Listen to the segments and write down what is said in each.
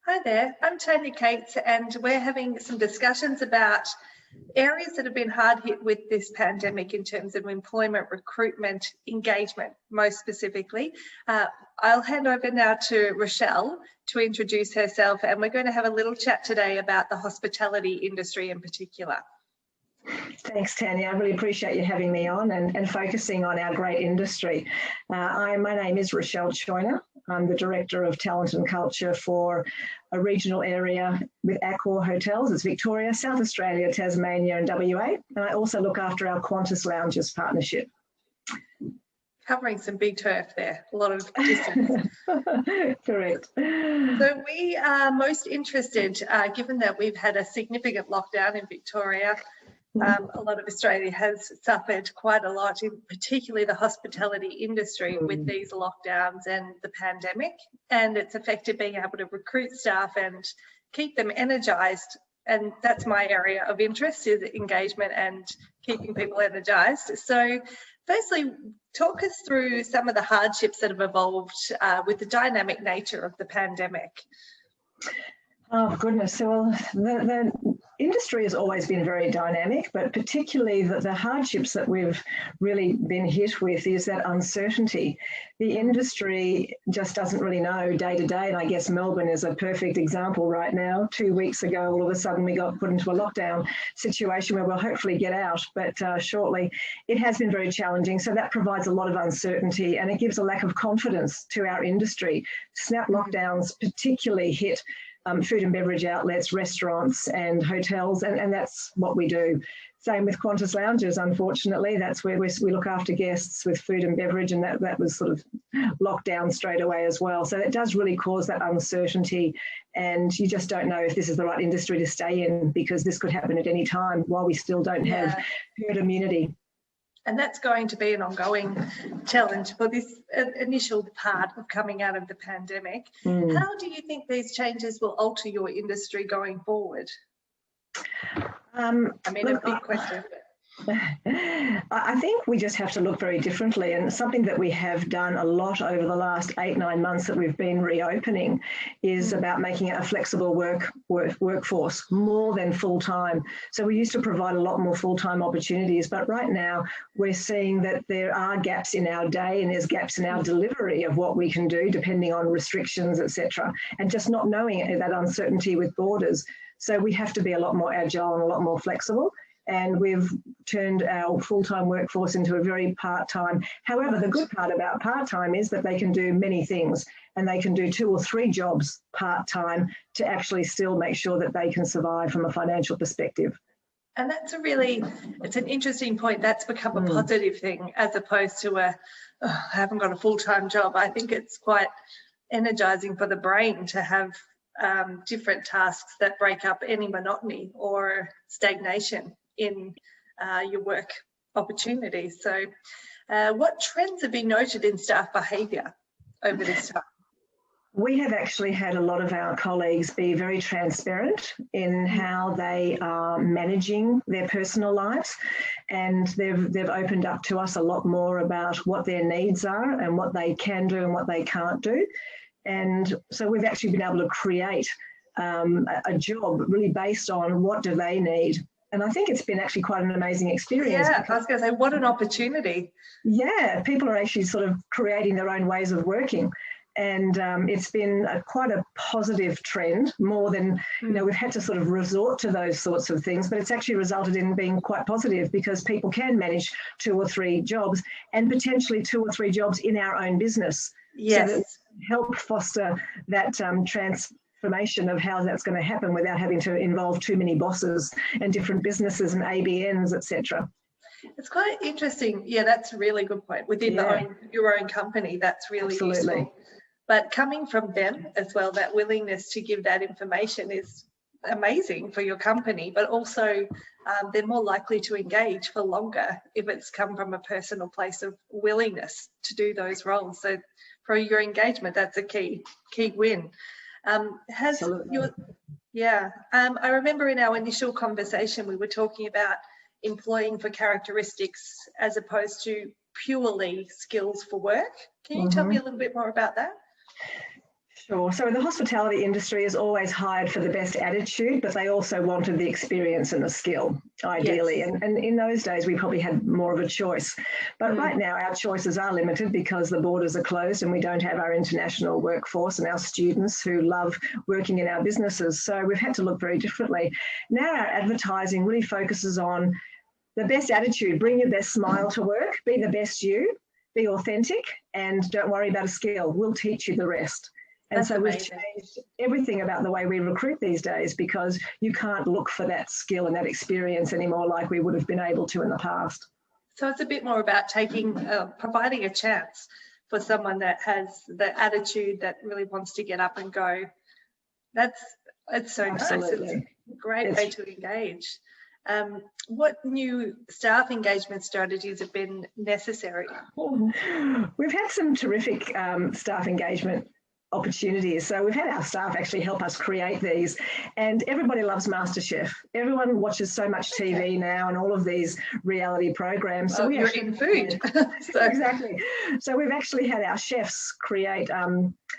Hi there, I'm Tanya Cates, and we're having some discussions about areas that have been hard hit with this pandemic in terms of employment, recruitment, engagement, most specifically. I'll hand over now to Rochelle to introduce herself, and we're going to have a little chat today about the hospitality industry in particular. Thanks, Tanya. I really appreciate you having me on and focusing on our great industry. My name is Rochelle Choyner. I'm the Director of Talent and Culture for a regional area with Accor Hotels. It's Victoria, South Australia, Tasmania and WA. And I also look after our Qantas Lounges partnership. Covering some big turf there, a lot of distance. Correct. So we are most interested, given that we've had a significant lockdown in Victoria, a lot of Australia has suffered quite a lot, in particularly the hospitality industry with these lockdowns and the pandemic, and it's affected being able to recruit staff and keep them energised. And that's my area of interest, is engagement and keeping people energised. So firstly, talk us through some of the hardships that have evolved with the dynamic nature of the pandemic. Oh, goodness. So the industry has always been very dynamic, but particularly the hardships that we've really been hit with is that uncertainty. The industry just doesn't really know day to day, and I guess Melbourne is a perfect example right now. 2 weeks ago, all of a sudden we got put into a lockdown situation where we'll hopefully get out, but shortly. It has been very challenging, so that provides a lot of uncertainty and it gives a lack of confidence to our industry. Snap lockdowns particularly hit food and beverage outlets, restaurants and hotels, and that's what we do. Same with Qantas Lounges, unfortunately. That's where we look after guests with food and beverage, and that was sort of locked down straight away as well. So it does really cause that uncertainty, and you just don't know if this is the right industry to stay in, because this could happen at any time while we still don't have herd immunity. And that's going to be an ongoing challenge for this initial part of coming out of the pandemic. How do you think these changes will alter your industry going forward? I mean, a big question. I think we just have to look very differently, and something that we have done a lot over the last 8-9 months that we've been reopening is about making it a flexible workforce, more than full-time. So we used to provide a lot more full-time opportunities, but right now we're seeing that there are gaps in our day and there's gaps in our delivery of what we can do depending on restrictions, etc., and just not knowing that uncertainty with borders. So we have to be a lot more agile and a lot more flexible. And we've turned our full-time workforce into a very part-time. However, the good part about part-time is that they can do many things, and they can do 2 or 3 jobs part-time to actually still make sure that they can survive from a financial perspective. And that's it's an interesting point. That's become a positive thing, as opposed to I haven't got a full-time job. I think it's quite energising for the brain to have different tasks that break up any monotony or stagnation in your work opportunities. So what trends have been noted in staff behaviour over this time? We have actually had a lot of our colleagues be very transparent in how they are managing their personal lives, and they've opened up to us a lot more about what their needs are and what they can do and what they can't do. And so we've actually been able to create a job really based on what do they need. And I think it's been actually quite an amazing experience. Yeah, I was going to say, what an opportunity. Yeah, people are actually sort of creating their own ways of working. And it's been quite a positive trend, more than, we've had to sort of resort to those sorts of things, but it's actually resulted in being quite positive, because people can manage 2 or 3 jobs, and potentially 2 or 3 jobs in our own business. Yes. So that help foster that transformation of how that's going to happen without having to involve too many bosses and different businesses and ABNs, etc. It's quite interesting. Yeah, that's a really good point. Within your own company, that's really useful. But coming from them as well, that willingness to give that information is amazing for your company, but also they're more likely to engage for longer if it's come from a personal place of willingness to do those roles. So for your engagement, that's a key win. I remember in our initial conversation, we were talking about employing for characteristics as opposed to purely skills for work. Can you tell me a little bit more about that? Sure. So the hospitality industry is always hired for the best attitude, but they also wanted the experience and the skill, ideally. Yes. And in those days, we probably had more of a choice. But right now, our choices are limited because the borders are closed and we don't have our international workforce and our students who love working in our businesses. So we've had to look very differently. Now our advertising really focuses on the best attitude. Bring your best smile to work, be the best you, be authentic, and don't worry about a skill. We'll teach you the rest. And That's so amazing. we've changed everything about the way we recruit these days because you can't look for that skill and that experience anymore like we would have been able to in the past. So it's a bit more about providing a chance for someone that has the attitude that really wants to get up and go. It's so Absolutely. nice. It's a great way to engage. What new staff engagement strategies have been necessary? We've had some terrific staff engagement opportunities. So we've had our staff actually help us create these, and everybody loves MasterChef. Everyone watches so much TV now and all of these reality programs. So you're in food. Exactly. So we've actually had our chefs create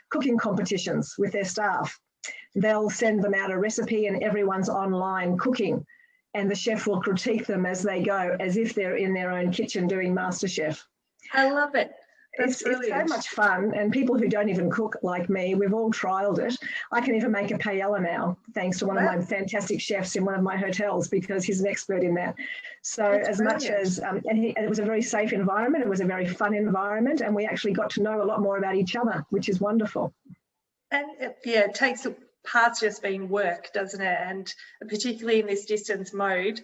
cooking competitions with their staff. They'll send them out a recipe and everyone's online cooking, and the chef will critique them as they go, as if they're in their own kitchen doing MasterChef. I love it. It's so much fun, and people who don't even cook like me, we've all trialed it. I can even make a paella now, thanks to one of my fantastic chefs in one of my hotels, because he's an expert in that. So as much as, and it was a very safe environment, it was a very fun environment, and we actually got to know a lot more about each other, which is wonderful. And it takes past just being work, doesn't it? And particularly in this distance mode,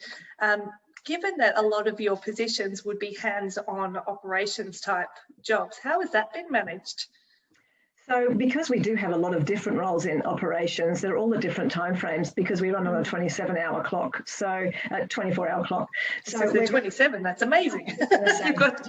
given that a lot of your positions would be hands-on operations type jobs, how has that been managed? So because we do have a lot of different roles in operations, they're all at different timeframes because we run on a 27-hour clock, so a 24-hour clock. So 27, that's amazing. You've got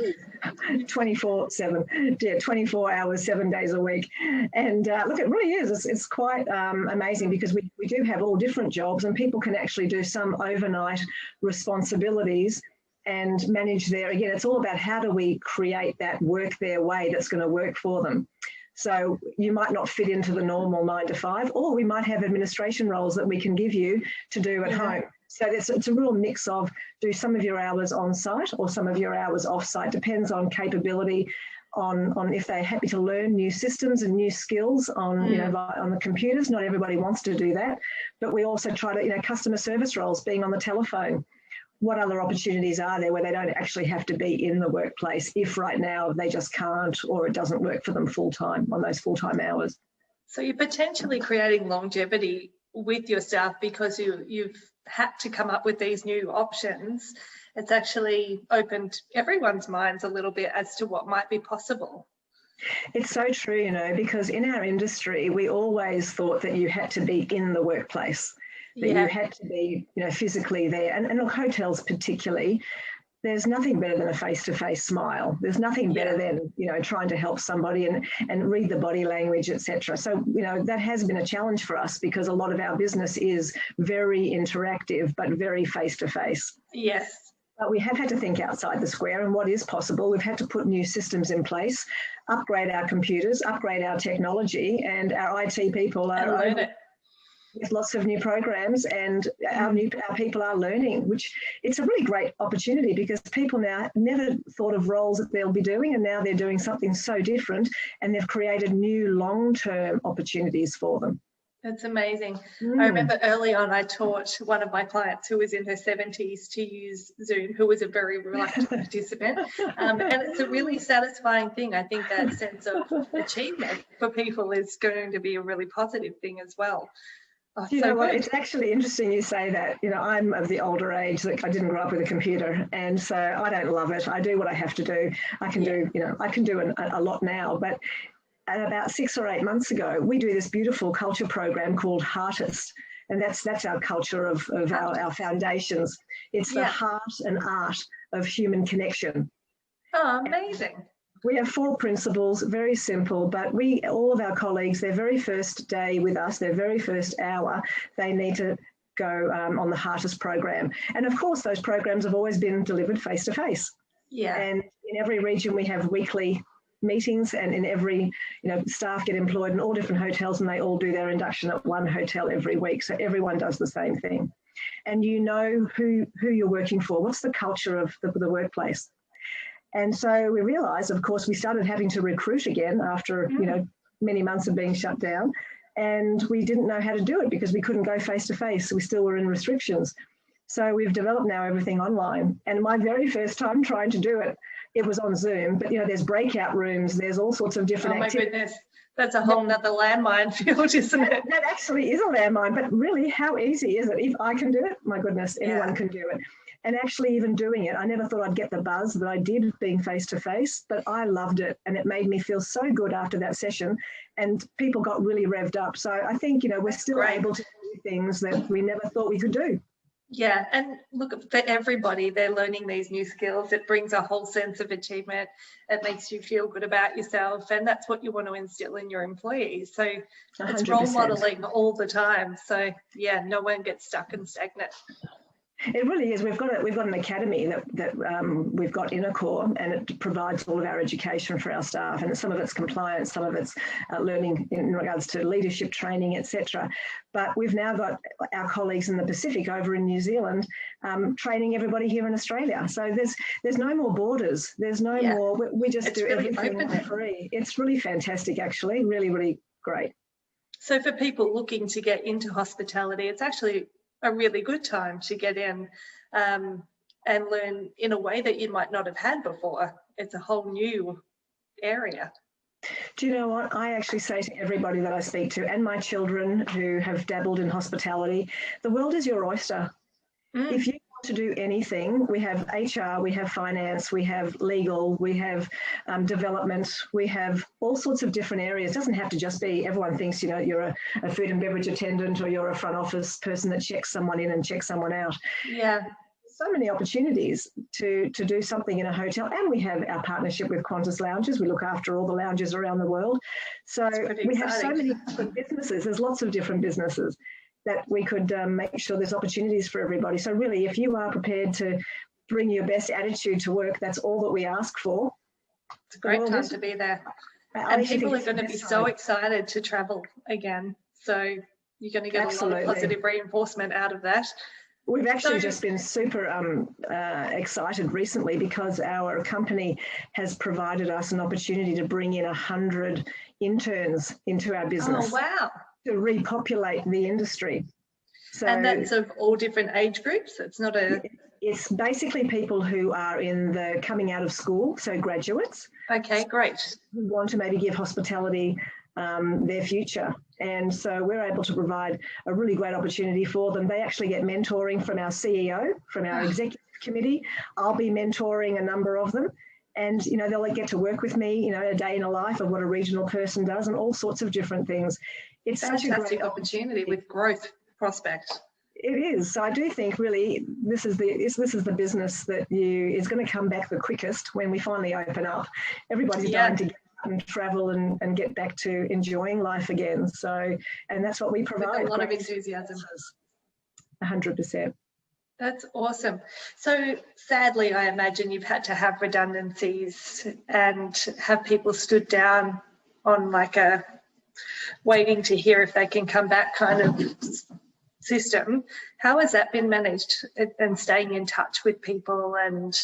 24/7, yeah, 24 hours, 7 days a week. And look, it really is. It's quite amazing because we do have all different jobs, and people can actually do some overnight responsibilities and manage again, it's all about how do we create that work their way that's going to work for them. So you might not fit into the normal 9 to 5, or we might have administration roles that we can give you to do at home. So it's a real mix of do some of your hours on site or some of your hours off site, depends on capability, on if they're happy to learn new systems and new skills on on the computers. Not everybody wants to do that, but we also try to customer service roles, being on the telephone. What other opportunities are there where they don't actually have to be in the workplace if right now they just can't, or it doesn't work for them full-time on those full-time hours? So you're potentially creating longevity with your staff because you've had to come up with these new options. It's actually opened everyone's minds a little bit as to what might be possible. It's so true, because in our industry, we always thought that you had to be in the workplace. That you had to be, physically there. And look, hotels particularly, there's nothing better than a face-to-face smile. There's nothing better than, trying to help somebody and read the body language, etc. So, that has been a challenge for us because a lot of our business is very interactive, but very face-to-face. Yes. But we have had to think outside the square and what is possible. We've had to put new systems in place, upgrade our computers, upgrade our technology, and our IT people are with lots of new programs, and our people are learning, which it's a really great opportunity because people now never thought of roles that they'll be doing, and now they're doing something so different, and they've created new long-term opportunities for them. That's amazing. I remember early on I taught one of my clients who was in her 70s to use Zoom, who was a very reluctant participant. And it's a really satisfying thing. I think that sense of achievement for people is going to be a really positive thing as well. Oh, you know what? It's actually interesting you say that. I'm of the older age that I didn't grow up with a computer, and so I don't love it. I do what I have to do. I can do, I can do a lot now. But about 6 or 8 months ago, we do this beautiful culture program called Heartist, and that's our culture of our foundations. It's the heart and art of human connection. Oh, amazing. We have 4 principles, very simple, but all of our colleagues, their very first day with us, their very first hour, they need to go on the Heartist program. And of course, those programs have always been delivered face-to-face. Yeah. And in every region, we have weekly meetings, and in every, staff get employed in all different hotels, and they all do their induction at one hotel every week. So everyone does the same thing. And you know who you're working for, what's the culture of the workplace. And so we realised, of course, we started having to recruit again after, many months of being shut down. And we didn't know how to do it because we couldn't go face to face. We still were in restrictions. So we've developed now everything online. And my very first time trying to do it, it was on Zoom. But, there's breakout rooms, there's all sorts of different activities. Oh, my goodness. That's a whole nother landmine field, isn't it? That actually is a landmine. But really, how easy is it? If I can do it, my goodness, anyone can do it. And actually even doing it, I never thought I'd get the buzz that I did being face-to-face, but I loved it. And it made me feel so good after that session. And people got really revved up. So I think, we're still able to do things that we never thought we could do. Yeah, and look, for everybody, they're learning these new skills. It brings a whole sense of achievement. It makes you feel good about yourself, and that's what you want to instill in your employees. So 100%. It's role modelling all the time. So yeah, no one gets stuck and stagnant. It really is. We've got an academy that we've got in Accor, and it provides all of our education for our staff. And some of it's compliance, some of it's learning in regards to leadership training, etc. But we've now got our colleagues in the Pacific over in New Zealand training everybody here in Australia. So there's no more borders. There's no more. We just do really everything for free. It's really fantastic, actually. Really, really great. So for people looking to get into hospitality, it's actually a really good time to get in and learn in a way that you might not have had before. It's a whole new area. Do you know what? I actually say to everybody that I speak to, and my children who have dabbled in hospitality, the world is your oyster. If you want to do anything, we have HR, we have finance, we have legal, we have development, we have all sorts of different areas. It doesn't have to just be, everyone thinks, you're a food and beverage attendant, or you're a front office person that checks someone in and checks someone out. Yeah. So many opportunities to do something in a hotel, and we have our partnership with Qantas Lounges. We look after all the lounges around the world. So we have so many different businesses. There's lots of different businesses that we could make sure there's opportunities for everybody. So really, if you are prepared to bring your best attitude to work, that's all that we ask for. It's a great time to be there. And people are going to be so excited to travel again. So you're going to get a lot of positive reinforcement out of that. We've actually just been super excited recently because our company has provided us an opportunity to bring in 100 interns into our business. Oh, wow. To repopulate the industry. So, and that's of all different age groups? It's not a... It's basically people who are in the coming out of school, so graduates. Okay, great. Who want to maybe give hospitality their future. And so we're able to provide a really great opportunity for them. They actually get mentoring from our CEO, from our executive committee. I'll be mentoring a number of them. And, they'll get to work with me, a day in a life of what a regional person does and all sorts of different things. It's such a great opportunity with growth prospect. It is. So I do think really this is the business that is going to come back the quickest when we finally open up. Everybody's dying to get out and travel and get back to enjoying life again. So, and that's what we provide. With a lot of enthusiasm. 100%. That's awesome. So sadly, I imagine you've had to have redundancies and have people stood down on like a waiting to hear if they can come back kind of system. How has that been managed, and staying in touch with people? And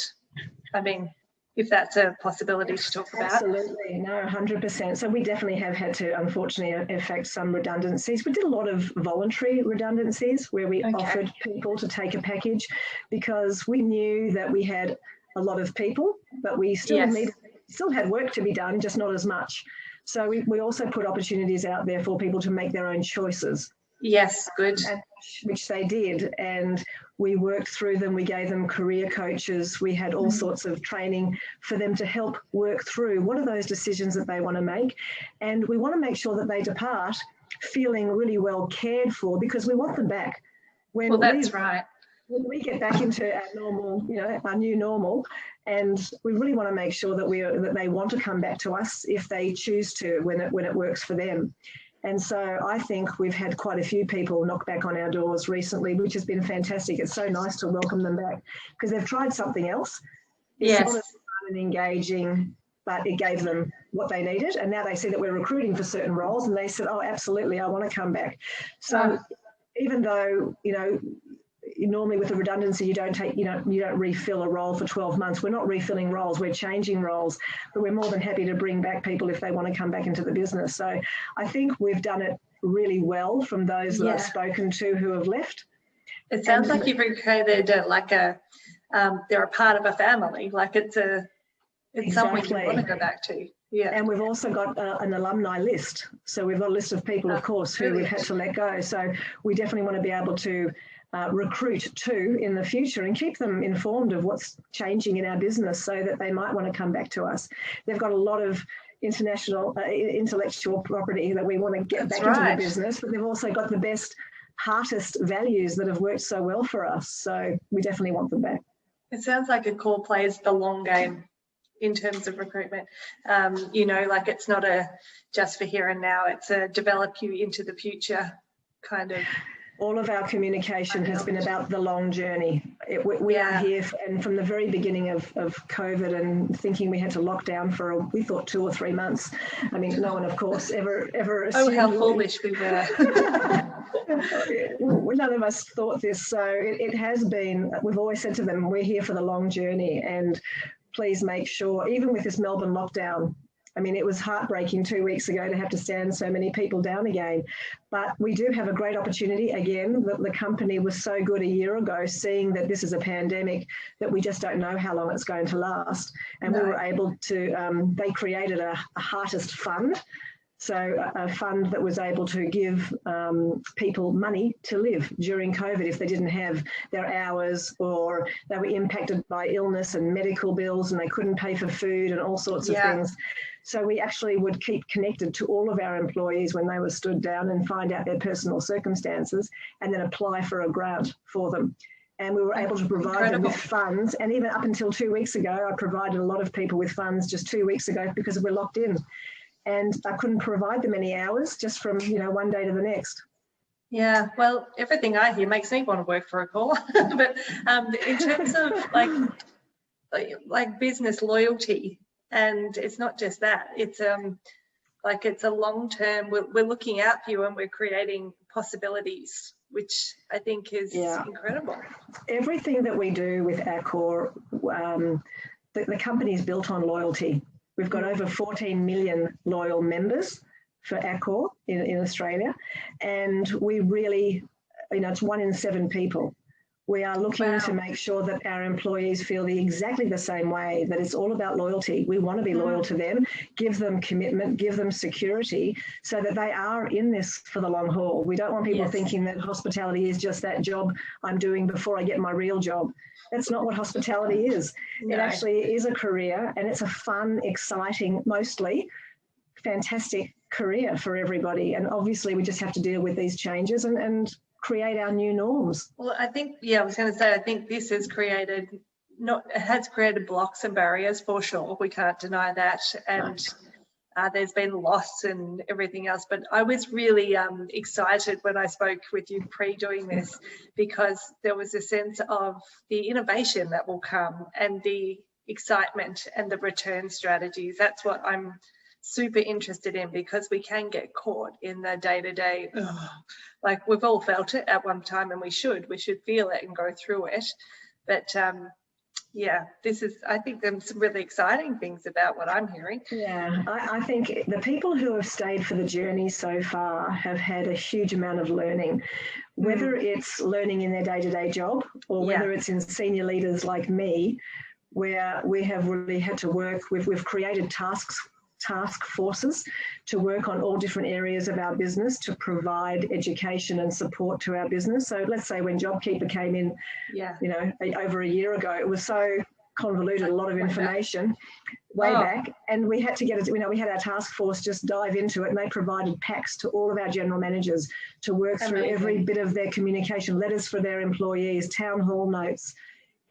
I mean, if that's a possibility to talk about. Absolutely, no, 100%. So we definitely have had to, unfortunately, effect some redundancies. We did a lot of voluntary redundancies where we offered people to take a package because we knew that we had a lot of people, but we still had work to be done, just not as much. So we also put opportunities out there for people to make their own choices. Yes, good. And which they did, and we worked through them. We gave them career coaches. We had all sorts of training for them to help work through what are those decisions that they want to make. And we want to make sure that they depart feeling really well cared for, because we want them back. That's right. When we get back into our normal, our new normal, and we really want to make sure that they want to come back to us if they choose to, when it works for them. And so I think we've had quite a few people knock back on our doors recently, which has been fantastic. It's so nice to welcome them back because they've tried something else. It's not as fun and engaging, but it gave them what they needed. And now they see that we're recruiting for certain roles, and they said, oh, absolutely, I want to come back. So even though, you know, normally with a redundancy, you don't refill a role for 12 months. We're not refilling roles, we're changing roles, but we're more than happy to bring back people if they want to come back into the business. So I think we've done it really well from those that I've spoken to who have left. It sounds like you've created they're a part of a family, like it's someone you want to go back to. Yeah. And we've also got an alumni list. So we've got a list of people, of course, who we've had to let go. So we definitely want to be able to recruit too in the future and keep them informed of what's changing in our business so that they might want to come back to us. They've got a lot of international intellectual property that we want to get back into the business, but they've also got the best, heartest values that have worked so well for us. So we definitely want them back. It sounds like Accor plays the long game in terms of recruitment. You know, like it's not just for here and now, it's a develop you into the future kind of. All of our communication has been about the long journey. We are here, and from the very beginning of COVID and thinking we had to lock down for, we thought 2 or 3 months. I mean, no one, of course, ever assumed. Oh, how foolish we were. None of us thought this. So it has been, we've always said to them, we're here for the long journey, and please make sure, even with this Melbourne lockdown, I mean, it was heartbreaking 2 weeks ago to have to stand so many people down again. But we do have a great opportunity. Again, the company was so good a year ago, seeing that this is a pandemic, that we just don't know how long it's going to last. And we were able to, they created a Heartist Fund. So a fund that was able to give people money to live during COVID if they didn't have their hours, or they were impacted by illness and medical bills and they couldn't pay for food and all sorts of things. So we actually would keep connected to all of our employees when they were stood down and find out their personal circumstances and then apply for a grant for them. And we were able to provide them with funds. And even up until 2 weeks ago, I provided a lot of people with funds just 2 weeks ago because we're locked in. And I couldn't provide them any hours just from, you know, one day to the next. Yeah, well, everything I hear makes me want to work for Accor. But in terms of like business loyalty, and it's not just that, it's it's a long term, we're looking out for you and we're creating possibilities, which I think is incredible. Everything that we do with Accor, the company is built on loyalty. We've got over 14 million loyal members for Accor in Australia, and we really, you know, it's 1 in 7 people. We are looking to make sure that our employees feel exactly the same way, that it's all about loyalty. We want to be loyal to them, give them commitment, give them security so that they are in this for the long haul. We don't want people thinking that hospitality is just that job I'm doing before I get my real job. That's not what hospitality is. No. It actually is a career, and it's a fun, exciting, mostly fantastic career for everybody. And obviously we just have to deal with these changes and create our new norms. Well, I think, I was going to say, I think this has created, it has created blocks and barriers for sure. We can't deny that. And there's been loss and everything else. But I was really excited when I spoke with you pre-doing this, because there was a sense of the innovation that will come and the excitement and the return strategies. That's what I'm super interested in, because we can get caught in the day-to-day, like we've all felt it at one time, and we should feel it and go through it. But I think there's some really exciting things about what I'm hearing. Yeah, I think the people who have stayed for the journey so far have had a huge amount of learning, whether it's learning in their day-to-day job or whether it's in senior leaders like me, where we have really had to work. We've created task forces to work on all different areas of our business to provide education and support to our business. So let's say when JobKeeper came in, over a year ago, it was so convoluted, a lot of information way back, and we had to get it. We had our task force just dive into it, and they provided packs to all of our general managers to work through every bit of their communication, letters for their employees, town hall notes,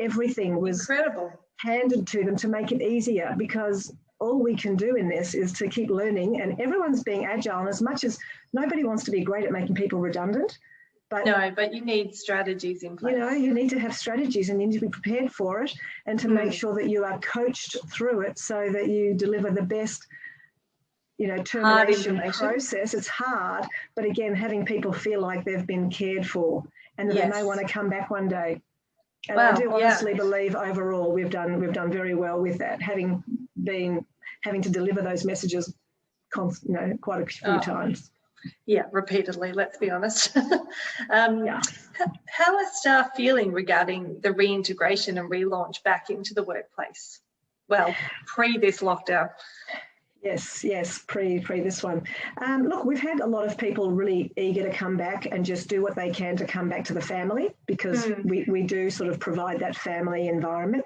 everything was incredible, handed to them to make it easier, because all we can do in this is to keep learning, and everyone's being agile. And as much as nobody wants to be great at making people redundant, But you need strategies in place. You need to have strategies and you need to be prepared for it, and to make sure that you are coached through it so that you deliver the best, termination process. It's hard, but again, having people feel like they've been cared for and that they may want to come back one day. And I do honestly believe overall we've done very well with that, having to deliver those messages, quite a few times. Yeah, repeatedly, let's be honest. How are staff feeling regarding the reintegration and relaunch back into the workplace? Well, pre this lockdown. Yes, pre this one. Look, we've had a lot of people really eager to come back and just do what they can to come back to the family, because we do sort of provide that family environment.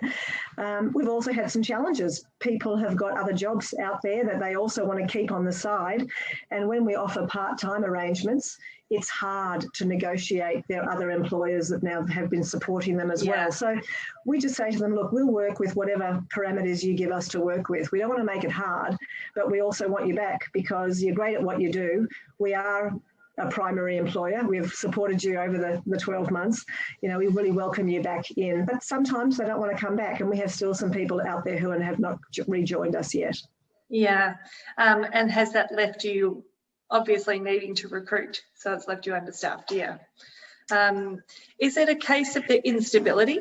We've also had some challenges. People have got other jobs out there that they also want to keep on the side. And when we offer part-time arrangements, it's hard to negotiate. There are other employers that now have been supporting them as well. So we just say to them, look, we'll work with whatever parameters you give us to work with. We don't want to make it hard, but we also want you back because you're great at what you do. We are a primary employer. We've supported you over the 12 months. We really welcome you back in. But sometimes they don't want to come back, and we have still some people out there who have not rejoined us yet. Yeah. And has that left you obviously needing to recruit? So it's left you understaffed, yeah. Is it a case of the instability?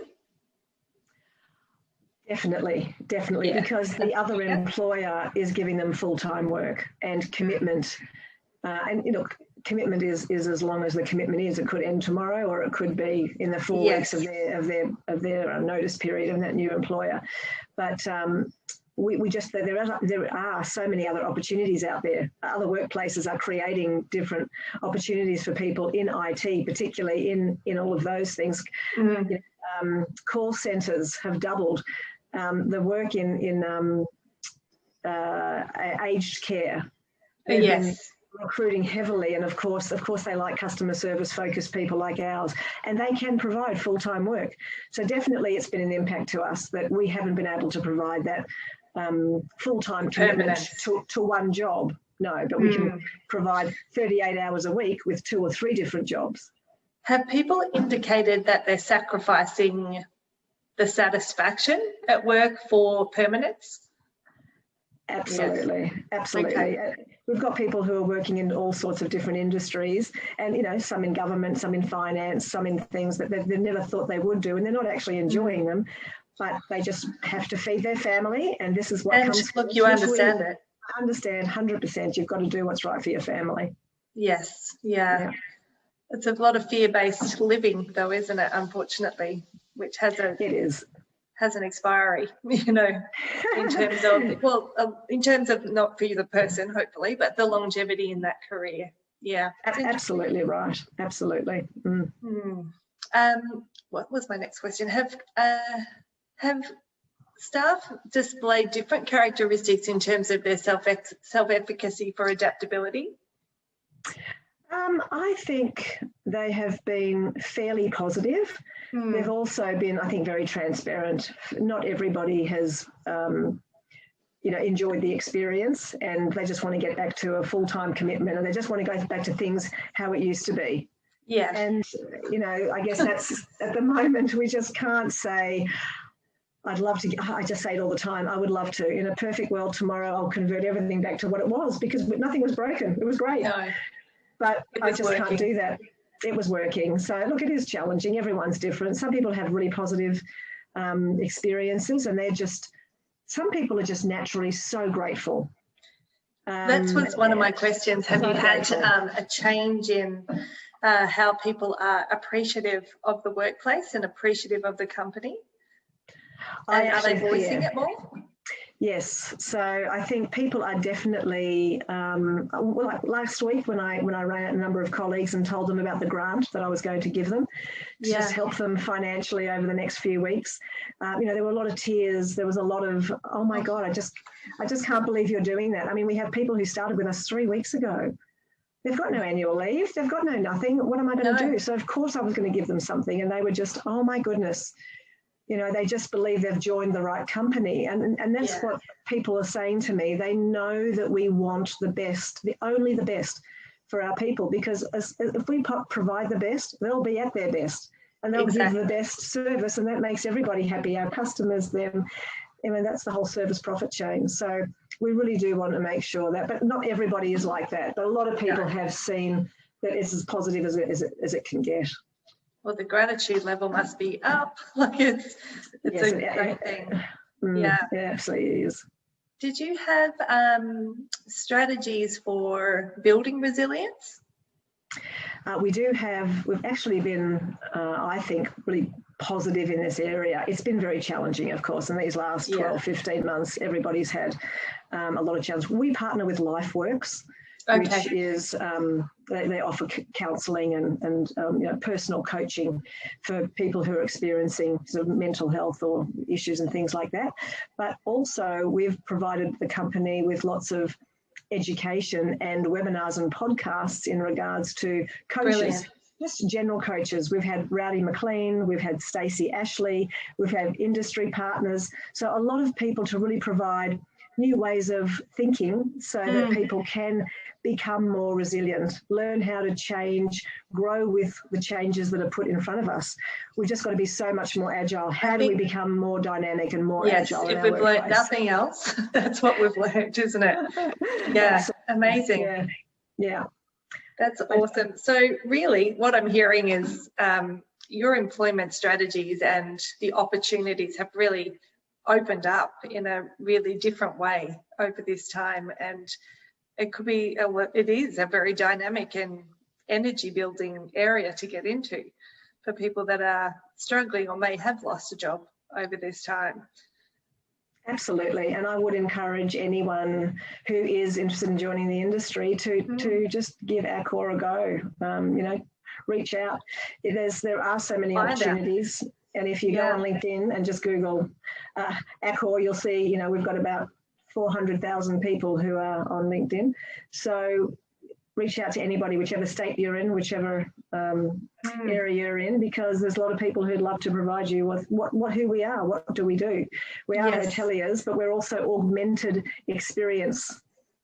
Definitely, because the other employer is giving them full-time work and commitment. Commitment is as long as the commitment is. It could end tomorrow, or it could be in the 4 weeks of their notice period of that new employer. But we just, there are so many other opportunities out there. Other workplaces are creating different opportunities for people in IT, particularly in all of those things. Call centres have doubled. The work in aged care. Been recruiting heavily, and of course they like customer service focused people like ours, and they can provide full-time work. So definitely it's been an impact to us that we haven't been able to provide that full-time commitment to one job. No, but we can provide 38 hours a week with 2 or 3 different jobs. Have people indicated that they're sacrificing the satisfaction at work for permanence? Absolutely. Okay. We've got people who are working in all sorts of different industries, and some in government, some in finance, some in things that they've never thought they would do, and they're not actually enjoying them, but they just have to feed their family, and this is what comes. Look, you understand it. I understand 100%. You've got to do what's right for your family. Yes, yeah. It's a lot of fear-based living, though, isn't it? Unfortunately, which has an expiry, in terms of not for you the person, hopefully, but the longevity in that career. Yeah, absolutely right. Absolutely. What was my next question? Have staff displayed different characteristics in terms of their self-efficacy for adaptability? I think they have been fairly positive. They've also been, I think, very transparent. Not everybody has, enjoyed the experience, and they just want to get back to a full-time commitment, and they just want to go back to things how it used to be. Yeah. And, I guess that's, at the moment, we just can't say, I'd love to, I just say it all the time, I would love to. In a perfect world tomorrow, I'll convert everything back to what it was, because nothing was broken. It was great. No. But I just can't do that. It was working. So, look, it is challenging. Everyone's different. Some people have really positive experiences, and some people are just naturally so grateful. That was one of my questions. Have you had a change in how people are appreciative of the workplace and appreciative of the company? And are they voicing it more? Yes, so I think people are definitely, like last week when I ran out a number of colleagues and told them about the grant that I was going to give them to just help them financially over the next few weeks. There were a lot of tears. There was a lot of, oh my God, I just can't believe you're doing that. I mean, we have people who started with us 3 weeks ago. They've got no annual leave. They've got no nothing. What am I going to do? So of course I was going to give them something, and they were just, oh my goodness. They just believe they've joined the right company. And that's what people are saying to me. They know that we want the best, only the best for our people, because if we provide the best, they'll be at their best and they'll give the best service, and that makes everybody happy, our customers, them. I mean, that's the whole service profit chain. So we really do want to make sure that, but not everybody is like that. But a lot of people have seen that it's as positive as it can get. Well, the gratitude level must be up. Like it's a great thing. Yeah, it absolutely is. Did you have strategies for building resilience? We do have. We've actually been, I think, really positive in this area. It's been very challenging, of course, in these last 12, 15 months. Everybody's had a lot of challenge. We partner with LifeWorks, which is they offer counselling and personal coaching for people who are experiencing sort of mental health or issues and things like that. But also we've provided the company with lots of education and webinars and podcasts in regards to coaches. Brilliant. Just general coaches. We've had Rowdy McLean, we've had Stacey Ashley, we've had industry partners. So a lot of people to really provide new ways of thinking so that people can become more resilient, learn how to change, grow with the changes that are put in front of us. We've just got to be so much more agile. How do we become more dynamic and more agile? If we've learned nothing else, that's what we've learned, isn't it? Yeah, amazing. Yeah. That's awesome. So really what I'm hearing is your employment strategies and the opportunities have really opened up in a really different way over this time, and it is a very dynamic and energy building area to get into for people that are struggling or may have lost a job over this time. Absolutely, and I would encourage anyone who is interested in joining the industry to just give Accor a go. Reach out. There are so many opportunities. And if you go on LinkedIn and just Google Accor, you'll see, we've got about 400,000 people who are on LinkedIn. So reach out to anybody, whichever state you're in, whichever area you're in, because there's a lot of people who'd love to provide you with who we are. What do we do? We are hoteliers, but we're also augmented experience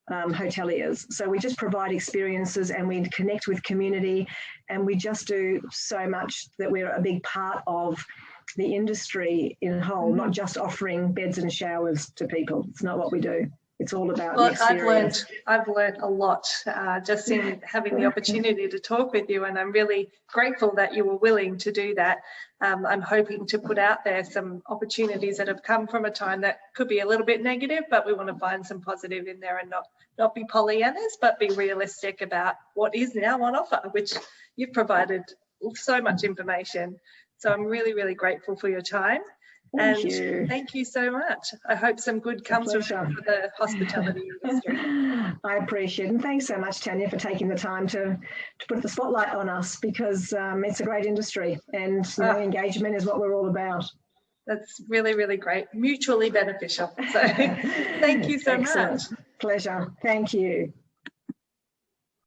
hoteliers. So we just provide experiences and we connect with community, and we just do so much that we're a big part of the industry in whole, not just offering beds and showers to people. It's not what we do. It's all about the experience. I've learned a lot just in having the opportunity to talk with you, and I'm really grateful that you were willing to do that. I'm hoping to put out there some opportunities that have come from a time that could be a little bit negative, but we want to find some positive in there and not be Pollyannas, but be realistic about what is now on offer, which you've provided so much information. So I'm really, really grateful for your time. Thank you so much. I hope some good comes from the hospitality industry. I appreciate it. And thanks so much, Tanya, for taking the time to put the spotlight on us, because it's a great industry, and engagement is what we're all about. That's really, really great. Mutually beneficial. So thank you so much. Pleasure. Thank you.